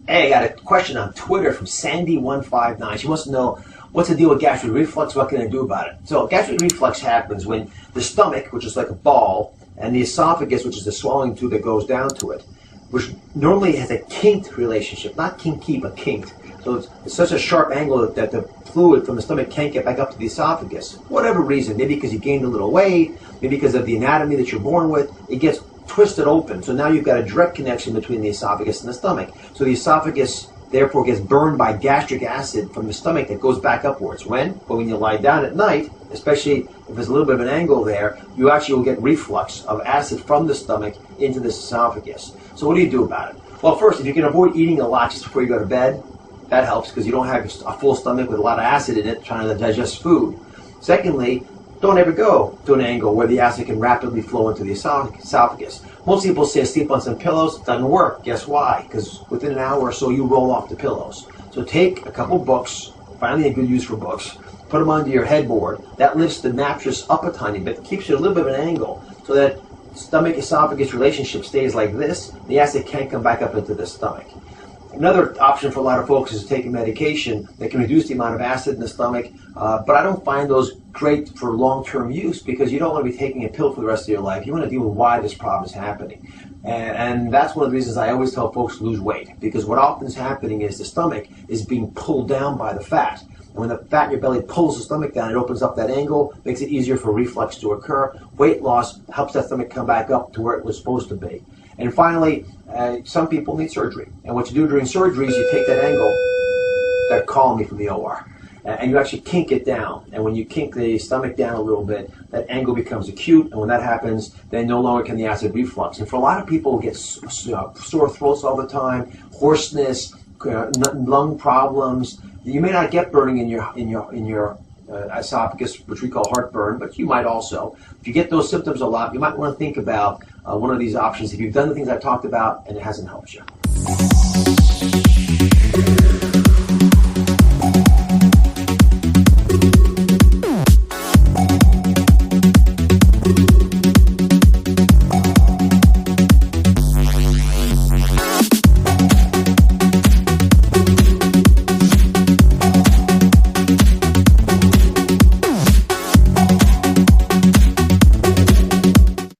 Hey, I got a question on Twitter from Sandy159. She wants to know, what's the deal with gastric reflux? What can I do about it? So gastric reflux happens when the stomach, which is like a ball, and the esophagus, which is the swallowing tube that goes down to it, which normally has a kinked relationship, not kinky, but kinked. So it's such a sharp angle that the fluid from the stomach can't get back up to the esophagus. Whatever reason, maybe because you gained a little weight, maybe because of the anatomy that you're born with, it gets twisted open. So now you've got a direct connection between the esophagus and the stomach. So the esophagus therefore gets burned by gastric acid from the stomach that goes back upwards. When? Well, when you lie down at night, especially if there's a little bit of an angle there, you actually will get reflux of acid from the stomach into this esophagus. So what do you do about it? Well, first, if you can avoid eating a lot just before you go to bed, that helps because you don't have a full stomach with a lot of acid in it trying to digest food. Secondly, don't ever go to an angle where the acid can rapidly flow into the esophagus. Most people say sleep on some pillows. It doesn't work. Guess why? Because within an hour or so, you roll off the pillows. So take a couple books, finally a good use for books, put them onto your headboard. That lifts the mattress up a tiny bit, keeps you at a little bit of an angle so that stomach-esophagus relationship stays like this. The acid can't come back up into the stomach. Another option for a lot of folks is taking medication that can reduce the amount of acid in the stomach, but I don't find those great for long-term use because you don't want to be taking a pill for the rest of your life. You want to deal with why this problem is happening. And that's one of the reasons I always tell folks to lose weight, because what often is happening is the stomach is being pulled down by the fat. And when the fat in your belly pulls the stomach down, it opens up that angle, makes it easier for reflux to occur. Weight loss helps that stomach come back up to where it was supposed to be. And finally, some people need surgery. And what you do during surgery is you take that angle, that called me from the OR, and you actually kink it down. And when you kink the stomach down a little bit, that angle becomes acute. And when that happens, then no longer can the acid reflux. And for a lot of people who get sore throats all the time, hoarseness, lung problems, you may not get burning in your esophagus, which we call heartburn, but you might also. If you get those symptoms a lot, you might want to think about one of these options if you've done the things I talked about and it hasn't helped you.